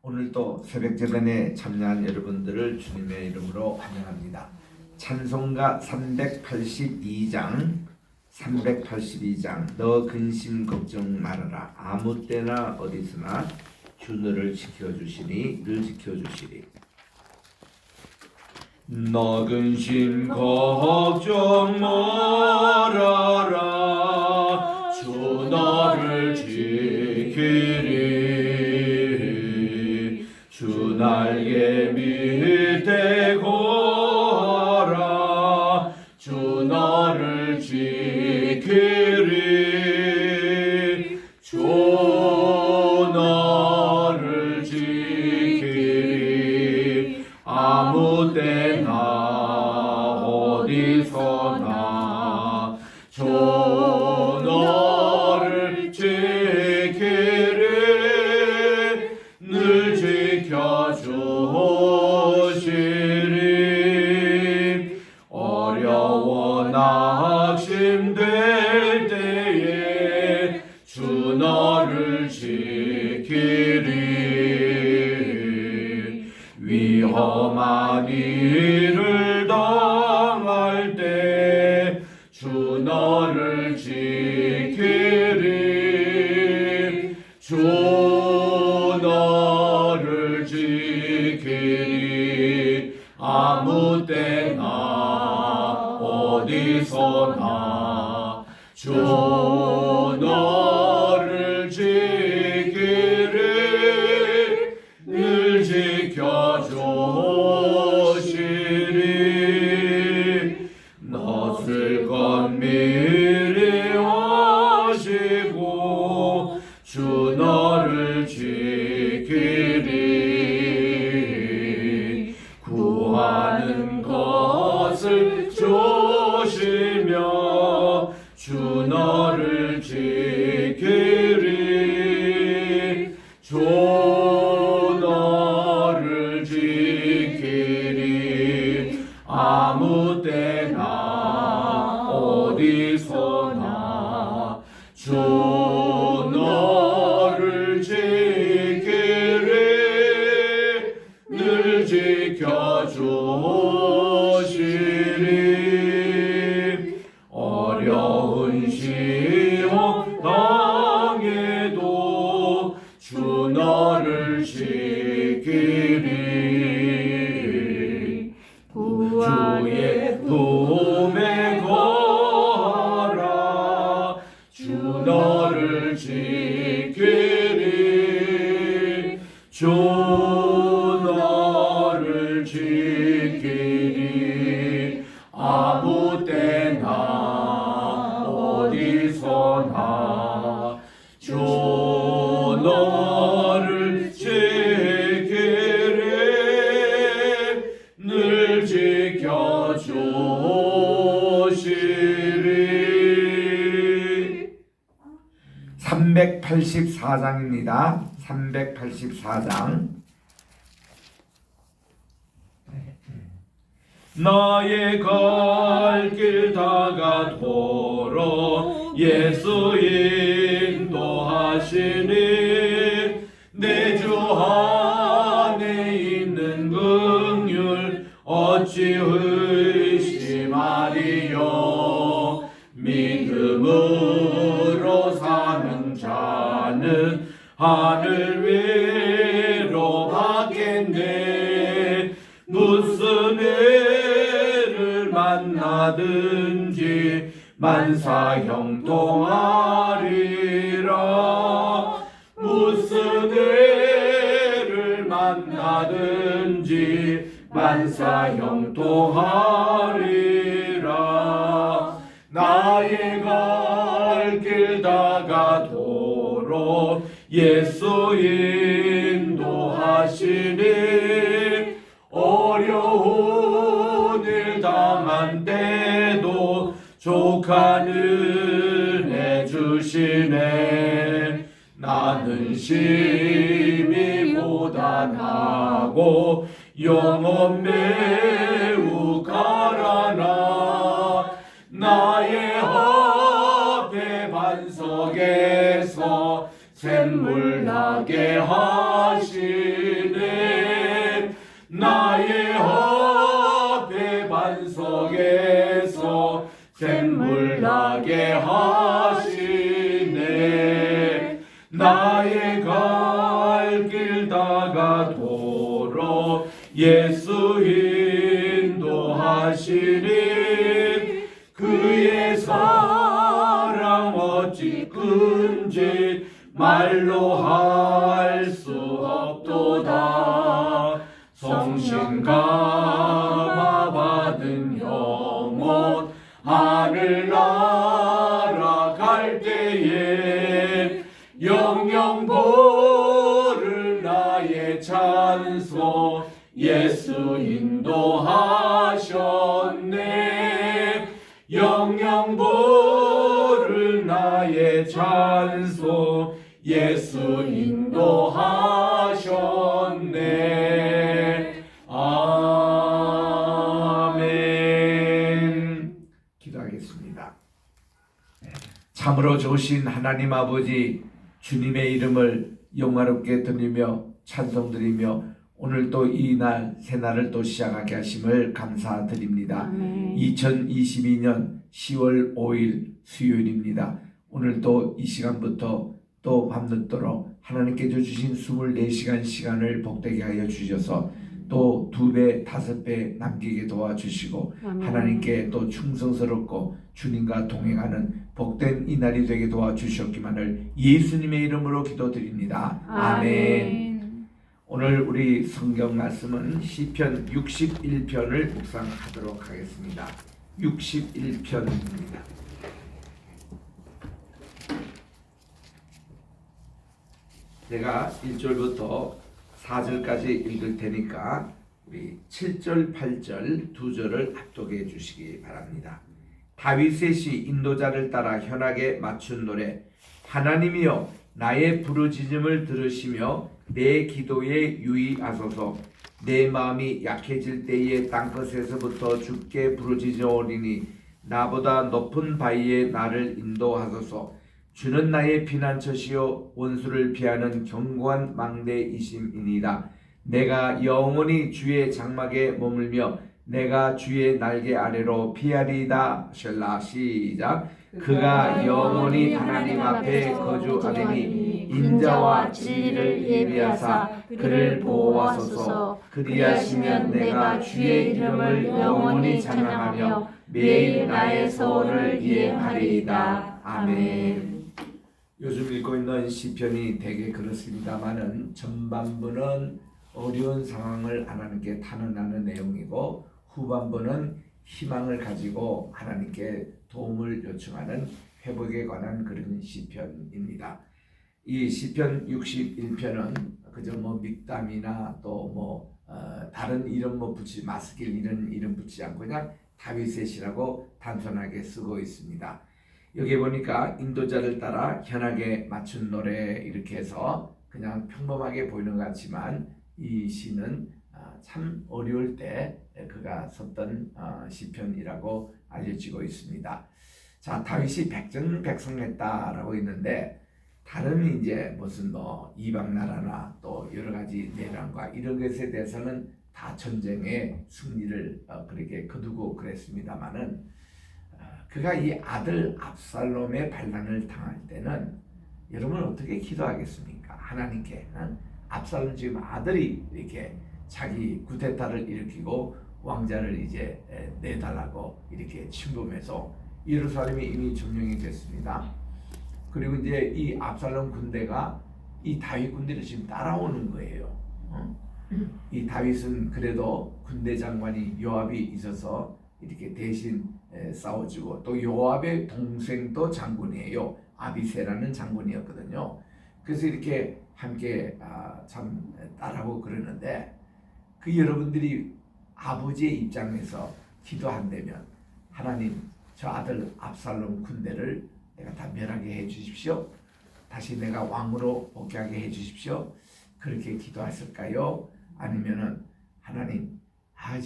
오늘도 새벽제단에 참여한 여러분들을 주님의 이름으로 환영합니다. 찬송가 382장 너 근심 걱정 말아라. 아무 때나 어디서나 주 너를 지켜주시니 늘 지켜주시리. 너 근심 걱정 말아라. 주 너를 지키리. 주 날개 밑에 거하라. 주 너를 지키리. 주 너를 지키리. 아무 때나 어디서나 주 너를 지키리. 늘 지켜주시리. 어려워 낙심될 때에 주 너를 지키리. 위험한 일을 당할 때 주 너를 지키리. 주 너를 지키리. 아무 때나 어디서나 주 너를 지키리. 늘 지켜주시리. 넛을 건미리 하시고 주 너를 지키리. 구하는 것을 조시며 주 너를 지키리. 주 너를 지키리. 아무 때나 어디서나 주 너를 지키리. 늘 지켜주시리. 어려운 시험 당해도 주 너를 지키리. 주의 품에 거하라. 주 너를 지키리. 주 너를 지키리. 아무 때나 어디서나 주 너를 지키리. 늘 지켜주시리. 384장입니다. 384장. 나의 갈 길 다가도록 예수 인도하시니. 내 주 안에 있는 긍휼 어찌 의심하리요. 믿음으로 사는 자는 하늘 위로 받겠네. 무슨 애를 만나든지 만사형통하리라. 무슨 애를 만나든지 만사형통하리라. 나의 갈 길 다가도록 예수 인도하시니. 어려운 일 당한 때도 족한 은혜 주시네. 나는 심히 고단하고 영혼 매우 가라나. 나의 앞에 반석에서 샘물 나게 하시리. 나의 갈 길 다가도록 예수 인도하시리. 그의 사랑 어찌 큰지 말로 할 수 없도다. 성신 감화 받은 영혼 하늘나라 갈 때에 영영 보를 나의 찬송 예수 인도하셨네. 영영 보를 나의 찬송 예수 인도하셨네. 아멘. 기도하겠습니다. 참으로 좋으신 하나님 아버지, 주님의 이름을 영화롭게 드리며 찬송드리며 오늘 또 이 날 새날을 또 시작하게 하심을 감사드립니다. 아멘. 2022년 10월 5일 수요일입니다. 오늘 또 이 시간부터 또 밤늦도록 하나님께 주신 24시간 시간을 복되게 하여 주셔서 또 2배, 5배 남기게 도와주시고 아멘. 하나님께 또 충성스럽고 주님과 동행하는 복된 이 날이 되게 도와주셨기만을 예수님의 이름으로 기도드립니다. 아멘. 오늘 우리 성경 말씀은 시편 61편을 묵상하도록 하겠습니다. 61편입니다. 제가 1절부터 4절까지 읽을 테니까 우리 7절, 8절 두 절을 합독해 주시기 바랍니다. 다윗의 시 인도자를 따라 현악에 맞춘 노래. 하나님이여 나의 부르짖음을 들으시며 내 기도에 유의하소서. 내 마음이 약해질 때에 땅끝에서부터 주께 부르짖으오리니 나보다 높은 바위에 나를 인도하소서. 주는 나의 피난처시요 원수를 피하는 견고한 망대이심이니이다. 내가 영원히 주의 장막에 머물며 내가 주의 날개 아래로 피하리이다. 셀라. 시작. 그가 영원히 하나님 앞에 거주하리니 인자와 진리를 예비하사 그를 보호하소서. 그리하시면 내가 주의 이름을 영원히 찬양하며 매일 나의 소원을 이행하리이다. 아멘. 요즘 읽고 있는 시편이 되게 그렇습니다만은 전반부는 어려운 상황을 하나님께 탄원하는 내용이고 후반부는 희망을 가지고 하나님께 도움을 요청하는 회복에 관한 그런 시편입니다. 이 시편 61편은 그저 뭐 믹담이나 또 다른 이름 붙이 마스길 이런 이름 붙이지 않고 그냥 다윗의 시라고 단순하게 쓰고 있습니다. 여기 보니까 인도자를 따라 현악에 맞춘 노래 이렇게 해서 그냥 평범하게 보이는 것 같지만 이 시는 참 어려울 때 그가 썼던 시편이라고 알려지고 있습니다. 자, 다윗이 백전백승했다라고 있는데 다른 이제 무슨 이방 나라나 또 여러 가지 내란과 이런 것에 대해서는 다 전쟁의 승리를 그렇게 거두고 그랬습니다만은 그가 이 아들 압살롬의 반란을 당할 때는 여러분 어떻게 기도하겠습니까? 하나님께 압살롬 지금 아들이 이렇게 자기 쿠데타를 일으키고 왕자를 이제 내달라고 이렇게 침범해서 예루살렘이 이미 점령이 됐습니다. 그리고 이제 이 압살롬 군대가 이 다윗 군대를 지금 따라오는 거예요. 이 다윗은 그래도 군대 장관이 요압이 있어서 이렇게 대신 싸워주고 또 요압의 동생도 장군이에요. 아비새라는 장군이었거든요. 그래서 이렇게 함께 참 따라오고 그러는데 그 여러분들이 아버지의 입장에서 기도한다면 하나님 저 아들 압살롬 군대를 내가 다 멸하게 해 주십시오. 다시 내가 왕으로 복귀하게 해 주십시오. 그렇게 기도하실까요? 아니면은 하나님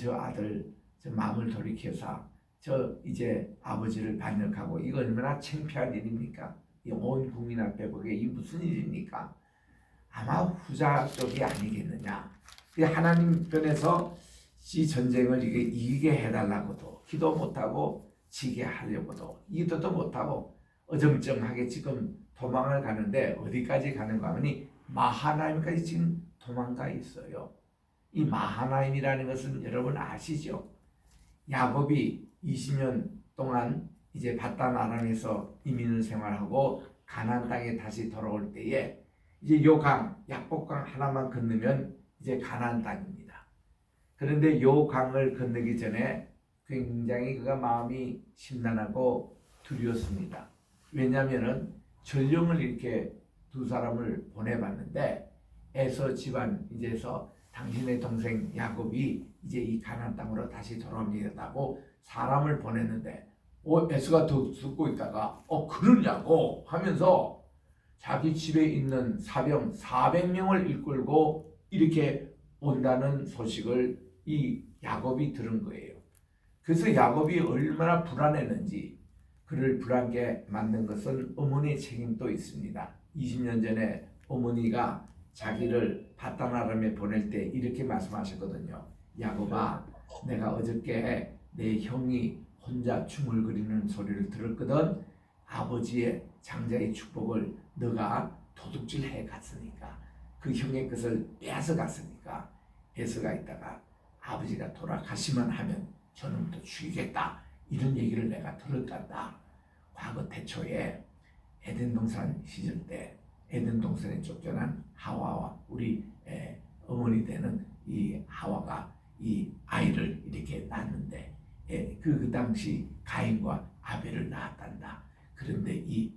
저 아들 저 마음을 돌이켜서 저 이제 아버지를 반역하고 이거 얼마나 창피한 일입니까? 이 온 국민 앞에 보기에 이 무슨 일입니까? 아마 후자 쪽이 아니겠느냐. 하나님 편에서 이 전쟁을 이기게 해달라고도 기도 못하고 지게 하려고도 기도도 못하고 어정쩡하게 지금 도망을 가는데 어디까지 가는가 하니 마하나임까지 지금 도망가 있어요. 이 마하나임이라는 것은 여러분 아시죠? 야곱이 20년 동안 이제 바단 아람에서 이민을 생활하고 가나안 땅에 다시 돌아올 때에 이제 요 강, 약복강 하나만 건너면 이제 가나안 땅입니다. 그런데 요 강을 건너기 전에 굉장히 그가 마음이 심란하고 두려웠습니다. 왜냐하면은 전령을 이렇게 두 사람을 보내봤는데 에서 집안 이제서 당신의 동생 야곱이 이제 이 가나안 땅으로 다시 돌아옵니다고 사람을 보냈는데 에서가 듣고 있다가 그러냐고 하면서 자기 집에 있는 사병 400명을 이끌고 이렇게 온다는 소식을 이 야곱이 들은 거예요. 그래서 야곱이 얼마나 불안했는지 그를 불안하게 만든 것은 어머니의 책임도 있습니다. 20년 전에 어머니가 자기를 바단 아람에 보낼 때 이렇게 말씀하셨거든요. 야곱아, 내가 어저께 내 형이 혼자 중얼거리는 소리를 들었거든. 아버지의 장자의 축복을 너가 도둑질해 갔으니까 그 형의 것을 빼앗아 갔으니까 에서가 있다가 아버지가 돌아가시만 하면 저놈도 죽이겠다. 이런 얘기를 내가 들었단다. 과거 태초에 에덴 동산 시절 때 에덴 동산에 쫓겨난 하와와 우리 어머니 되는 이 하와가 이 아이를 이렇게 낳았는데 그 당시 가인과 아벨을 낳았단다. 그런데 이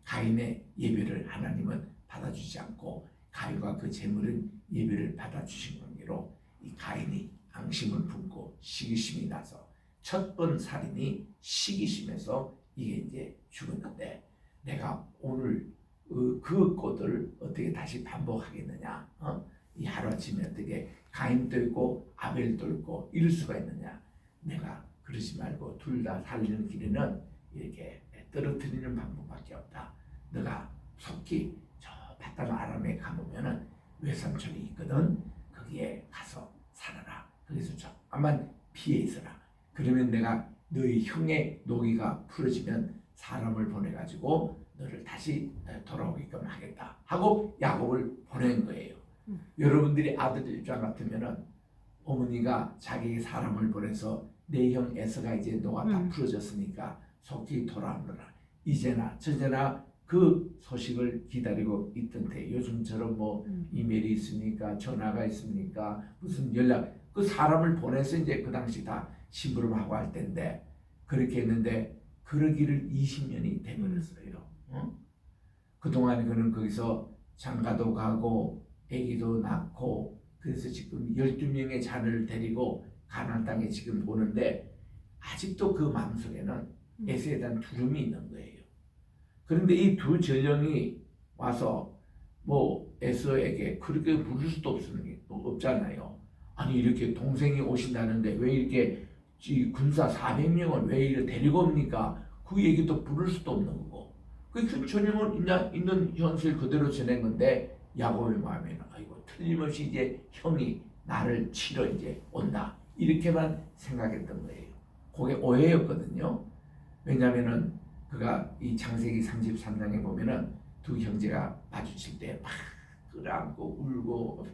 가인의 예배를 하나님은 받아주지 않고 가인과 그 제물은 예배를 받아주신 관계로 이 가인이 앙심을 품고 시기심이 나서 첫 번 살인이 시기심에서 이게 이제 죽었는데 내가 오늘 그 꼴을 어떻게 다시 반복하겠느냐? 이 하루아침에 어떻게 가인도 있고 아벨도 있고 이럴 수가 있느냐? 내가 그러지 말고 둘 다 살리는 길에는 이렇게 떨어뜨리는 방법밖에 없다. 너가 속히 저 바단 아람에 가보면은 외삼촌이 있거든. 거기에 가서 살아라. 그래서 조금만 피해 있어라. 그러면 내가 너희 형의 노기가 풀어지면 사람을 보내가지고 너를 다시 돌아오게끔 하겠다 하고 야곱을 보낸 거예요. 여러분들이 아들 입장 같으면은 어머니가 자기 사람을 보내서 내 형 에서가 이제 노가 다 풀어졌으니까 속히 돌아오너라. 이제나 저제나 그 소식을 기다리고 있던데 요즘처럼 뭐 이메일이 있습니까? 전화가 있습니까? 무슨 연락 그 사람을 보내서 이제 그 당시 다 심부름하고 할 때인데 그렇게 했는데 그러기를 20년이 돼버렸어요. 그동안 그는 거기서 장가도 가고 아기도 낳고 그래서 지금 12명의 자녀를 데리고 가나안 땅에 지금 오는데 아직도 그 마음속에는 에서에 대한 두려움이 있는 거예요. 그런데 이 두 전령이 와서 뭐 에서에게 그렇게 부를 수도 없잖아요. 아니 이렇게 동생이 오신다는데 왜 이렇게 군사 400명을 왜 이렇게 데리고 옵니까? 그 얘기도 부를 수도 없는 거고 그 전령은 있는 현실 그대로 지낸 건데 야곱의 마음에는 아이고 틀림없이 이제 형이 나를 치러 이제 온다 이렇게만 생각했던 거예요. 그게 오해였거든요. 왜냐하면은 그가 이 창세기 33장에 보면은 두 형제가 마주칠 때 막 끌어안고 울고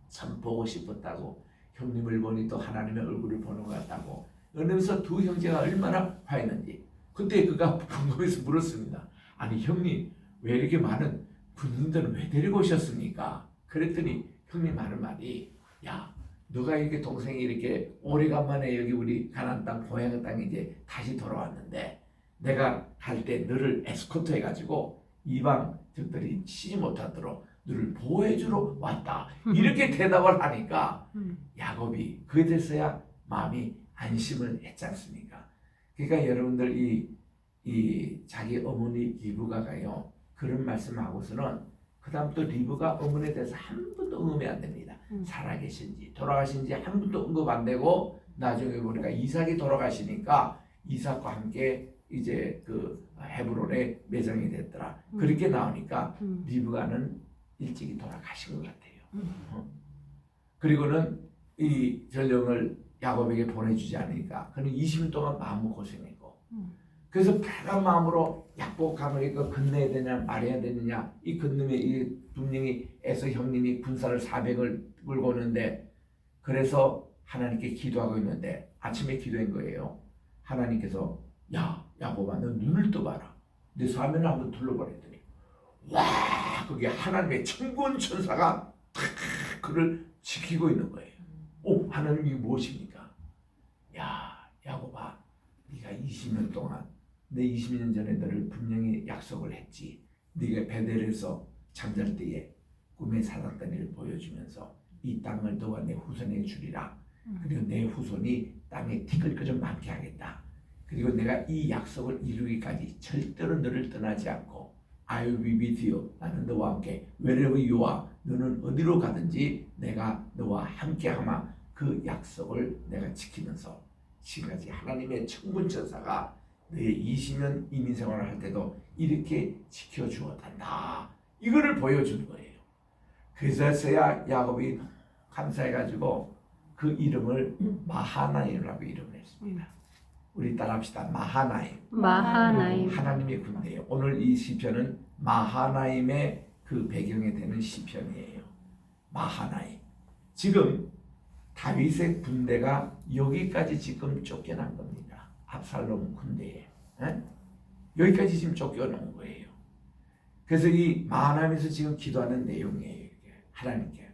참 보고 싶었다고 형님을 보니 또 하나님의 얼굴을 보는 것 같다고 그러면서 두 형제가 얼마나 화했는지 그때 그가 궁금해서 물었습니다. 아니 형님 왜 이렇게 많은 군인들은 왜 데리고 오셨습니까? 그랬더니 형님 하는 말이 야 너가 이렇게 동생이 이렇게 오래간만에 여기 우리 가나안 땅 고향 땅에 이제 다시 돌아왔는데 내가 갈 때 너를 에스코트 해가지고 이방 적들이 치지 못하도록 너를 보호해주러 왔다 이렇게 대답을 하니까 야곱이 그에 대해서야 마음이 안심을 했지 않습니까? 그러니까 여러분들 이 자기 어머니 리브가가요 그런 말씀하고서는 그 다음 또 리브가 어머니에 대해서 한 번도 언급이 안 됩니다. 살아계신지 돌아가신지 한 번도 언급 안 되고 나중에 보니까 이삭이 돌아가시니까 이삭과 함께 이제 그 헤브론에 매장이 됐더라. 그렇게 나오니까 리브가는 일찍이 돌아가신 것 같아요. 그리고는 이 전령을 야곱에게 보내주지 않으니까 그는 20년 동안 마음고생했고 그래서 편한 마음으로 약복함을 이거 건너야 되냐 말해야 되느냐, 이 건너면 이 분명히 에서 형님이 군사를 400을 끌고 오는데, 그래서 하나님께 기도하고 있는데 아침에 기도한 거예요. 하나님께서 야 야곱아, 너 눈을 떠봐라. 내 사면을 한번 둘러보랬더니 와, 그게 하나님의 천군 천사가 탁 그를 지키고 있는 거예요. 오, 하나님이 무엇입니까? 야 야곱아, 네가 20년 동안, 내 20년 전에 너를 분명히 약속을 했지. 네가 베델에서 잠잘 때에 꿈에 살았던 일을 보여주면서 이 땅을 너와 내 후손에게 주리라. 그리고 내 후손이 땅에 티끌처럼 많게 하겠다. 그리고 내가 이 약속을 이루기까지 절대로 너를 떠나지 않고 I will be with you. 나는 너와 함께 wherever you are. 너는 어디로 가든지 내가 너와 함께 하마. 그 약속을 내가 지키면서 지금까지 하나님의 천군천사가 너의 20년 이민 생활을 할 때도 이렇게 지켜주었단다. 이거를 보여주는 거예요. 그래서야 야곱이 감사해가지고 그 이름을 마하나임이라고 이름을 했습니다. 우리 따라합시다. 마하나임. 마하나임. 하나님의 군대예요. 오늘 이 시편은 마하나임의 그 배경이 되는 시편이에요. 마하나임. 지금 다윗의 군대가 여기까지 지금 쫓겨난 겁니다. 압살롬 군대에. 여기까지 지금 쫓겨난 거예요. 그래서 이 마하나임에서 지금 기도하는 내용이에요. 하나님께.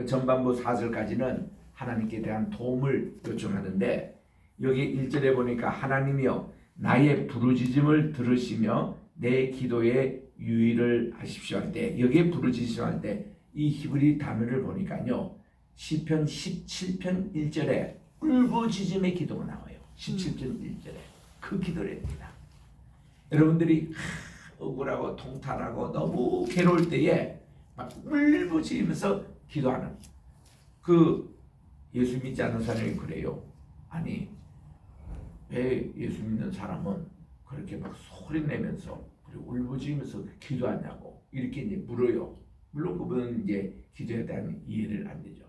전반부 4절까지는 하나님께 대한 도움을 요청하는데, 여기 1절에 보니까 하나님이여 나의 부르짖음을 들으시며 내 기도에 유의를 하십시오 할 때, 여기에 부르짖으시오 할 때 이 히브리 단어를 보니까요, 시편 17편 1절에 울부짖음의 기도가 나와요. 17편 1절에 그 기도를 합니다. 여러분들이 억울하고 통탄하고 너무 괴로울 때에 막 울부짖으면서 기도하는, 그 예수 믿지 않는 사람이 그래요. 아니 왜 예수 믿는 사람은 그렇게 막 소리 내면서 그리고 울부짖으면서 기도하냐고 이렇게 이제 물어요. 물론 그분은 이제 기도에 대한 이해를 안 되죠.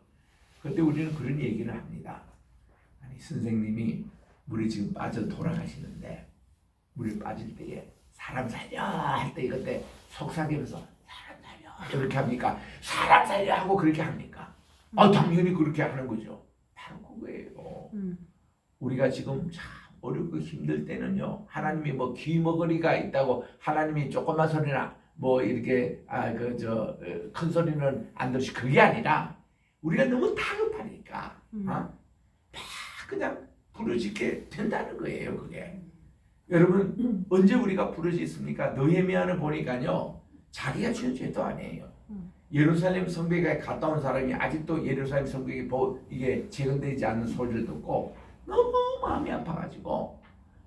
그때 우리는 그런 얘기를 합니다. 아니 선생님이 물이 지금 빠져 돌아가시는데 물에 빠질 때에 사람 살려 할 때 이럴 때 속삭이면서 사람 살려 이렇게 합니까? 사람 살려 하고 그렇게 합니까? 당연히 그렇게 하는 거죠. 바로 그거예요. 우리가 지금 참 어렵고 힘들 때는요, 하나님이 뭐 귀머거리가 있다고 하나님이 조그만 소리나 뭐 이렇게 큰 소리는 안 들으시, 그게 아니라 우리가 너무 다급하니까 막 그냥 부르짖게 된다는 거예요. 그게 여러분 언제 우리가 부르짖습니까? 느헤미야는 보니까요, 자기가 지은 죄도 아니에요. 예루살렘 성벽에 갔다 온 사람이 아직도 예루살렘 성벽이 이게 재건되지 않는 소리를 듣고 너무 마음이 아파가지고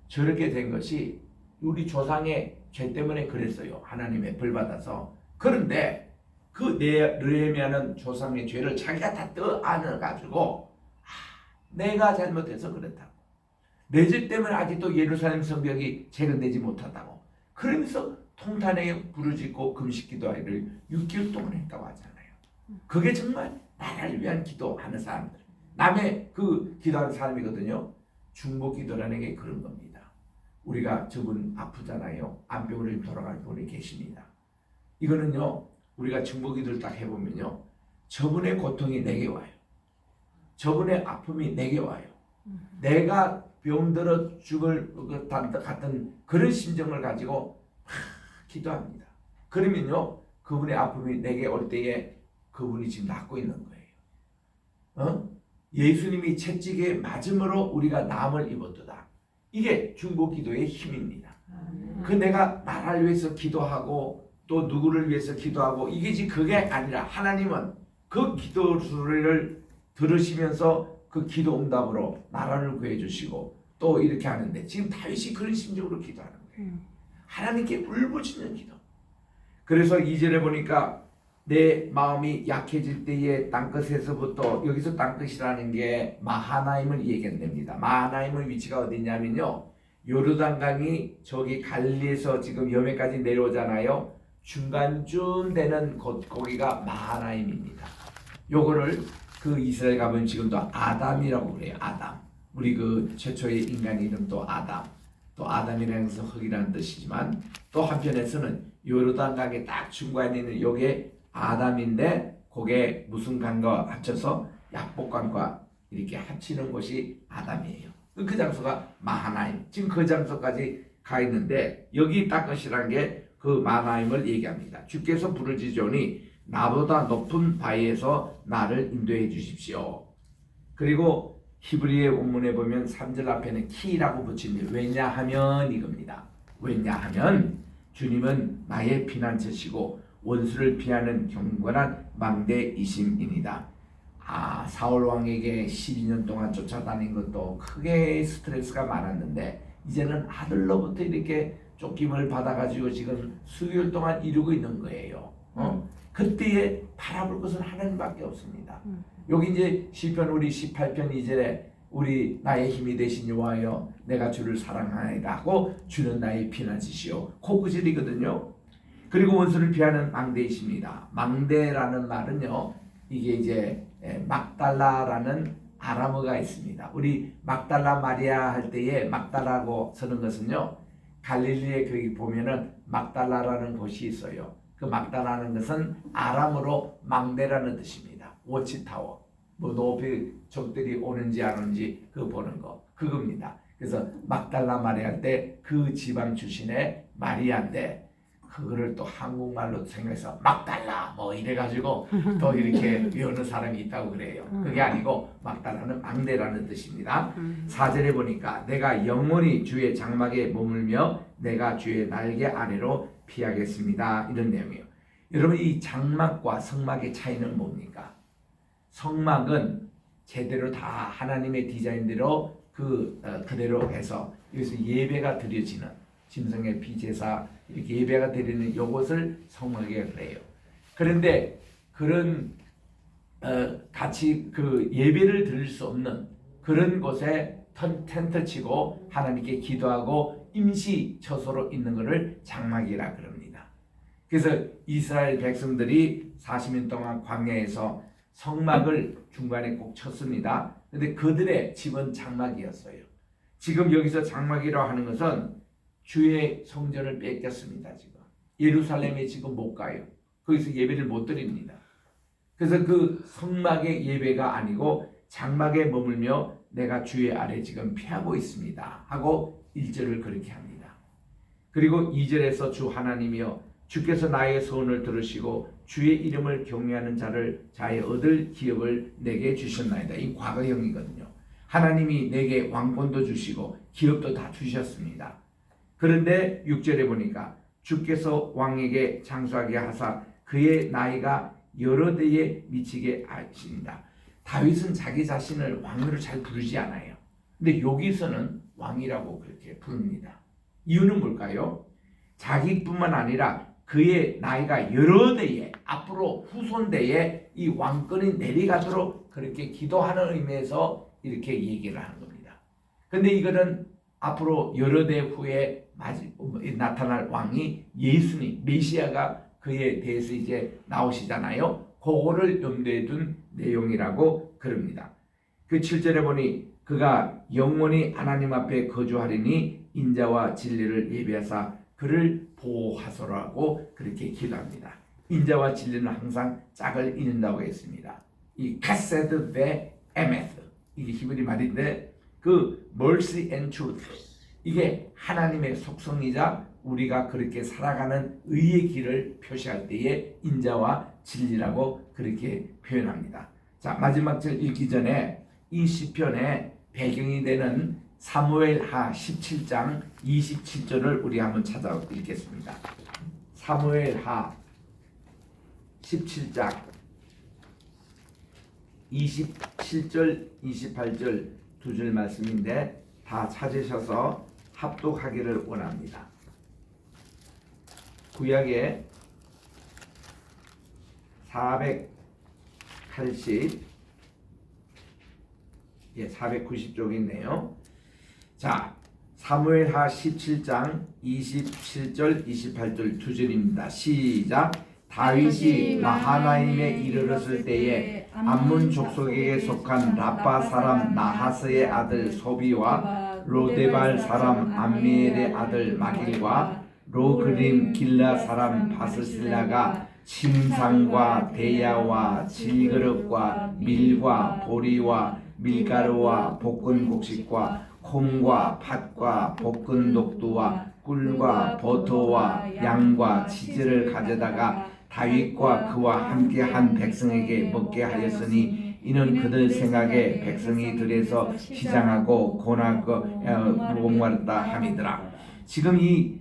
저렇게 된 것이 우리 조상의 죄 때문에 그랬어요. 하나님의 벌 받아서. 그런데 그 느헤미야는 조상의 죄를 자기가 다 떠안아가지고 내가 잘못해서 그렇다고, 내 죄 때문에 아직도 예루살렘 성벽이 재건되지 못한다고 그러면서 통탄에 부르짖고 금식기도하기를 6개월 동안 했다고 하잖아요. 그게 정말 나라를 위한 기도하는 사람들, 남의 그 기도하는 사람이거든요. 중보기도라는 게 그런 겁니다. 우리가 저분 아프잖아요. 암병으로 돌아갈 분이 계십니다. 이거는요, 우리가 중보기도를 딱 해보면요, 저분의 고통이 내게 와요. 저분의 아픔이 내게 와요. 내가 병들어 죽을 것 같은 그런 심정을 가지고 기도합니다. 그러면요, 그분의 아픔이 내게 올 때에 그분이 지금 낫고 있는 거예요. 예수님이 채찍에 맞음으로 우리가 남을 입었도다. 이게 중보기도의 힘입니다. 그 내가 나라를 위해서 기도하고 또 누구를 위해서 기도하고 이게 지금 그게 아니라 하나님은 그 기도를 들으시면서 그 기도 응답으로 나라를 구해 주시고 또 이렇게 하는데, 지금 다윗이 그런 심정으로 기도하는 거예요. 하나님께 울부짖는 기도. 그래서 2절에 보니까 내 마음이 약해질 때에 땅끝에서부터, 여기서 땅끝이라는 게 마하나임을 얘기합니다. 마하나임의 위치가 어디냐면요, 요르단강이 저기 갈릴리에서 지금 여매까지 내려오잖아요. 중간쯤 되는 거기가 마하나임입니다. 요거를 그 이스라엘 가면 지금도 아담이라고 그래요. 아담. 우리 그 최초의 인간 이름도 아담. 또 아담이라는 것은 흙이라는 뜻이지만 또 한편에서는 요르단 강의 딱 중간에 있는 요게 아담인데 그게 무슨 강과 합쳐서 약복강과 이렇게 합치는 곳이 아담이에요. 그 장소가 마하나임. 지금 그 장소까지 가 있는데 여기 닦으시라는 게 그 마하나임을 얘기합니다. 주께서 부르짖으니 나보다 높은 바위에서 나를 인도해 주십시오. 그리고 히브리의 원문에 보면 3절 앞에는 키라고 붙입니다. 왜냐하면 이겁니다. 왜냐하면 주님은 나의 피난처시고 원수를 피하는 경건한 망대이심이니이다. 사울 왕에게 12년 동안 쫓아다닌 것도 크게 스트레스가 많았는데 이제는 아들로부터 이렇게 쫓김을 받아가지고 지금 수개월 동안 이루고 있는 거예요. 그때에 바라볼 것은 하나님밖에 없습니다. 여기 이제 시편 우리 18편 2절에 우리 나의 힘이 되신 여호와여 내가 주를 사랑하나이다 하고 주는 나의 피난처시요 그 구절이거든요. 그리고 원수를 피하는 망대이십니다. 망대라는 말은요 이게 이제 막달라라는 아람어가 있습니다. 우리 막달라 마리아 할 때에 막달라고 쓰는 것은요 갈릴리에 거기 보면은 막달라라는 곳이 있어요. 그 막달라는 것은 아람어로 망대라는 뜻입니다. 워치타워. 뭐 높이 적들이 오는지 안 오는지 그거 보는 거 그겁니다. 그래서 막달라 마리아 할 때 그 지방 출신의 마리아인데 그거를 또 한국말로 생각해서 막달라 뭐 이래가지고 또 이렇게 외우는 사람이 있다고 그래요. 그게 아니고 막달라는 망대라는 뜻입니다. 4절에 보니까 내가 영원히 주의 장막에 머물며 내가 주의 날개 아래로 피하겠습니다. 이런 내용이에요. 여러분 이 장막과 성막의 차이는 뭡니까? 성막은 제대로 다 하나님의 디자인대로 그대로 해서 여기서 예배가 드려지는 짐승의 피제사 이렇게 예배가 드리는 요것을 성막이라고 그래요. 그런데 그런 같이 그 예배를 드릴 수 없는 그런 곳에 텐트 치고 하나님께 기도하고 임시 처소로 있는 것을 장막이라 그럽니다. 그래서 이스라엘 백성들이 40년 동안 광야에서 성막을 중간에 꼭 쳤습니다. 그런데 그들의 집은 장막이었어요. 지금 여기서 장막이라고 하는 것은 주의 성전을 뺏겼습니다. 지금 예루살렘에 지금 못 가요. 거기서 예배를 못 드립니다. 그래서 그 성막의 예배가 아니고 장막에 머물며 내가 주의 아래 지금 피하고 있습니다 하고 1절을 그렇게 합니다. 그리고 2절에서 주 하나님이여 주께서 나의 소원을 들으시고 주의 이름을 경외하는 자의 얻을 기업을 내게 주셨나이다. 이 과거형이거든요. 하나님이 내게 왕권도 주시고 기업도 다 주셨습니다. 그런데 6절에 보니까 주께서 왕에게 장수하게 하사 그의 나이가 여러 대에 미치게 하신다. 다윗은 자기 자신을 왕으로 잘 부르지 않아요. 근데 여기서는 왕이라고 그렇게 부릅니다. 이유는 뭘까요? 자기뿐만 아니라 그의 나이가 여러 대에 앞으로 후손 대에 이 왕권이 내려가도록 그렇게 기도하는 의미에서 이렇게 얘기를 하는 겁니다. 근데 이거는 앞으로 여러 대 후에 나타날 왕이 예수님, 메시아가 그에 대해서 이제 나오시잖아요. 그거를 염두에 둔 내용이라고 그럽니다. 그 7절에 보니 그가 영원히 하나님 앞에 거주하리니 인자와 진리를 예비하사 그를 보호하소라고 그렇게 기도합니다. 인자와 진리는 항상 짝을 이룬다고 했습니다. 이 카세드 베 에메스 이게 히브리 말인데 그 mercy and truth 이게 하나님의 속성이자 우리가 그렇게 살아가는 의의 길을 표시할 때에 인자와 진리라고 그렇게 표현합니다. 자, 마지막 절 읽기 전에 이 시편의 배경이 되는 사무엘하 17장 27절을 우리 한번 찾아 읽겠습니다. 사무엘하 17장 27절 28절 두 줄 말씀인데 다 찾으셔서 합독하기를 원합니다. 구약에 490쪽이 있네요. 자, 사무엘하 17장 27절 28절 두 절입니다. 시작. 다윗이 마하나임에 이르렀을 때에 암몬 족속에게 속한 라빠 사람 나하스의 아들 소비와 로데발 사람 암미엘의 아들 마길과 로그림 길라 사람 바스실라가 침상과 대야와 질그릇과 밀과 보리와 밀가루와 볶은 곡식과 콩과 팥과 볶은 녹두와 꿀과 버터와 양과 치즈를 가져다가 다윗과 그와 함께한 백성에게 먹게 하였으니 이는 그들 생각에 백성이 들에서 시장하고 고나고 목마르다 함이더라. 지금 이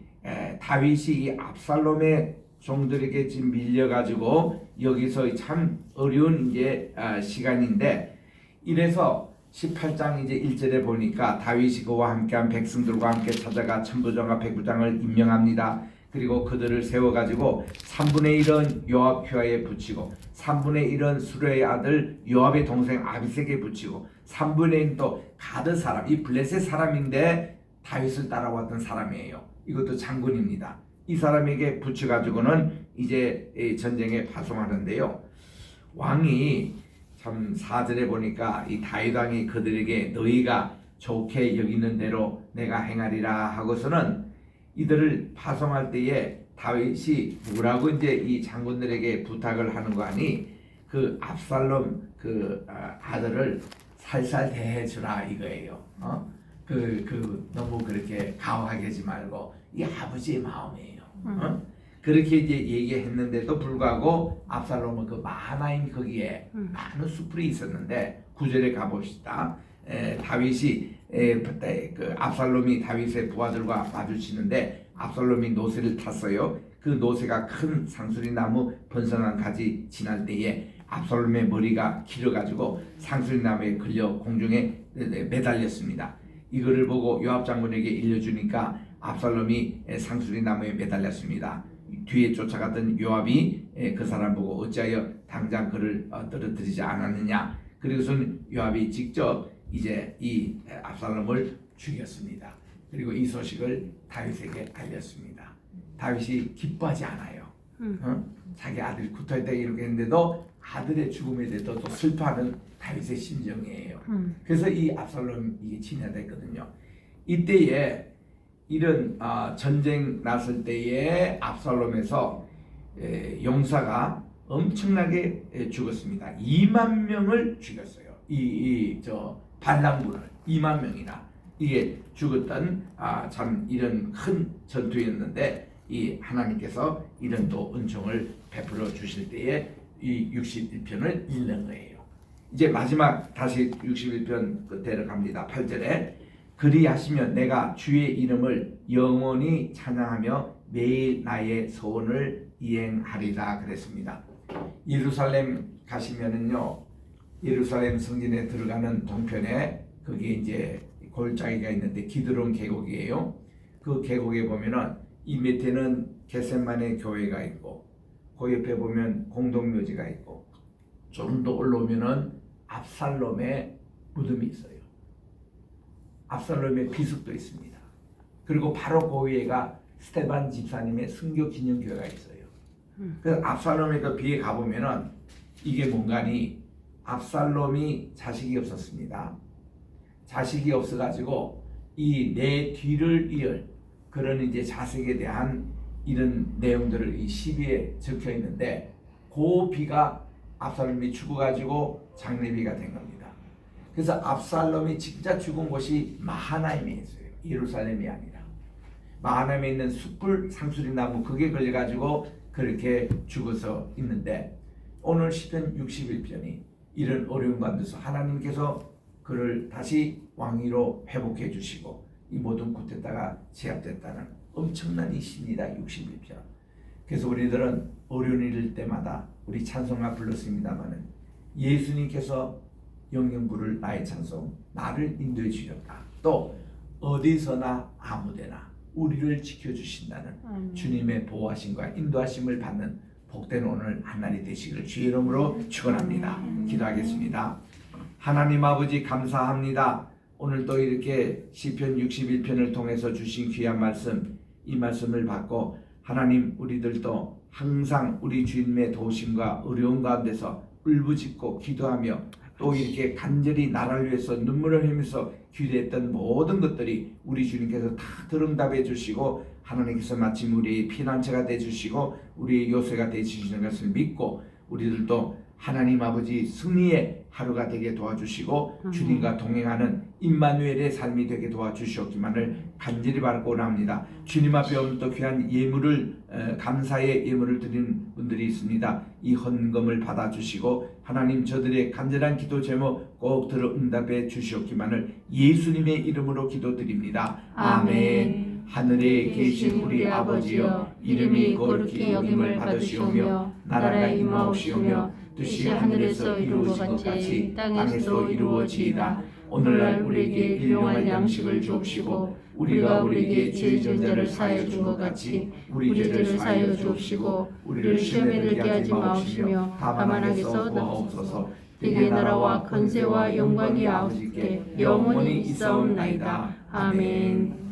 다윗이 이 압살롬의 종들에게 지금 밀려가지고 여기서 참 어려운 이제 시간인데, 이래서 18장 이제 1절에 보니까 다윗이 그와 함께한 백성들과 함께 찾아가 천부장과 백부장을 임명합니다. 그리고 그들을 세워가지고 3분의 1은 요압 휘하에 붙이고 3분의 1은 수레의 아들 요압의 동생 아비색에 붙이고 3분의 1은 또 가드 사람, 이 블레셋 사람인데 다윗을 따라왔던 사람이에요. 이것도 장군입니다. 이 사람에게 붙여가지고는 이제 전쟁에 파송하는데요. 왕이 참 4절에 보니까 이 다윗 왕이 그들에게 너희가 좋게 여기는 대로 내가 행하리라 하고서는 이들을 파송할 때에 다윗이 뭐라고 이제 이 장군들에게 부탁을 하는 거 아니, 그 압살롬 그 아들을 살살 대해주라 이거예요. 너무 그렇게 가혹하게 하지 말고, 이 아버지의 마음이에요. 그렇게 이제 얘기했는데도 불구하고 압살롬은 그 마하나임 거기에 많은 수풀이 있었는데 9절에 가봅시다. 다윗이 그 압살롬이 다윗의 부하들과 마주치는데 압살롬이 노새를 탔어요. 그 노새가 큰 상수리 나무 번성한 가지 지날 때에 압살롬의 머리가 길어가지고 상수리 나무에 걸려 공중에 매달렸습니다. 이거를 보고 요압 장군에게 일러주니까 압살롬이 상수리 나무에 매달렸습니다. 뒤에 쫓아가던 요압이 그 사람 보고 어찌하여 당장 그를 떨어뜨리지 않았느냐. 그리고선 요압이 직접 이제 이 압살롬을 죽였습니다. 그리고 이 소식을 다윗에게 알렸습니다. 다윗이 기뻐하지 않아요. 자기 아들이 굳어있다 이렇게 했는데도 아들의 죽음에 대해서 또 슬퍼하는 다윗의 심정이에요. 그래서 이 압살롬 이게 진화됐거든요. 이때에 이런 전쟁 났을 때에 압살롬에서 용사가 엄청나게 죽었습니다. 2만 명을 죽였어요. 저 반란군을 2만 명이나 이게 죽었던 참 이런 큰 전투였는데, 이 하나님께서 이런 또 은총을 베풀어 주실 때에 이 61편을 읽는 거예요. 이제 마지막 다시 61편 끝에로 갑니다. 8절에 그리하시면 내가 주의 이름을 영원히 찬양하며 매일 나의 소원을 이행하리라 그랬습니다. 예루살렘 가시면은요, 예루살렘 성전에 들어가는 동편에 거기에 이제 골짜기가 있는데 기드론 계곡이에요. 그 계곡에 보면은 이 밑에는 겟세마네 교회가 있고 그 옆에 보면 공동묘지가 있고 좀 더 올라오면은 압살롬의 무덤이 있어요. 압살롬의 비석도 있습니다. 그리고 바로 그 위에가 스테반 집사님의 순교 기념교회가 있어요. 그래서 압살롬의 그 비에 가보면은 이게 뭔가니, 압살롬이 자식이 없었습니다. 자식이 없어가지고 이 내 뒤를 이을 그런 이제 자식에 대한 이런 내용들을 이 시비에 적혀 있는데, 그 비가 압살롬이 죽어가지고 장례비가 된 겁니다. 그래서 압살롬이 진짜 죽은 곳이 마하나임에 있어요. 예루살렘이 아니라 마하나임에 있는 숯불 상수리 나무 그게 걸려가지고 그렇게 죽어서 있는데, 오늘 시편 61편이 이런 어려운 가운데서 하나님께서 그를 다시 왕위로 회복해 주시고 이 모든 쿠데타가 제압됐다는 엄청난 이 신이다 61편. 그래서 우리들은 어려운 일일 때마다 우리 찬송가 불렀습니다마는 예수님께서 영영 부를 나의 찬송, 나를 인도해 주셨다. 또 어디서나 아무데나 우리를 지켜주신다는 주님의 보호하심과 인도하심을 받는 복된 오늘 한날이 되시기를 주의 이름으로 축원합니다. 기도하겠습니다. 하나님 아버지 감사합니다. 오늘 또 이렇게 시편 61편을 통해서 주신 귀한 말씀, 이 말씀을 받고 하나님 우리들도 항상 우리 주님의 도심과 어려운 가운데서 울부짖고 기도하며 또 이렇게 간절히 나라를 위해서 눈물을 흘리면서 기도했던 모든 것들이 우리 주님께서 다 들응답해 주시고 하나님께서 마침 우리 피난처가 돼 주시고 우리 요새가 돼 주시는 것을 믿고 우리들도 하나님 아버지 승리의 하루가 되게 도와주시고 주님과 동행하는 임마누엘의 삶이 되게 도와주시옵기만을 간절히 바라고 원합니다. 주님 앞에 오늘 또 귀한 예물을 감사의 예물을 드리는 분들이 있습니다. 이 헌금을 받아주시고 하나님 저들의 간절한 기도 제목 꼭 들어 응답해 주시옵기만을 예수님의 이름으로 기도드립니다. 아멘. 하늘에 계신 우리 아버지여 이름이 거룩히 여김을 받으시오며 나라가 임하옵시오며 뜻이 하늘에서 이루어진 것 같이 땅에서도 이루어지이다. 오늘날 우리에게 일용할 양식을 주옵시고 우리가 우리에게 죄 지은 자를 사하여 준 것 같이 우리 죄를 사하여 주옵시고 우리를 시험에 들게 하지 마옵시며 다만 악에서 구하옵소서. 대개 나라와 권세와 영광이 아버지께 영원히 있사옵나이다. 아멘.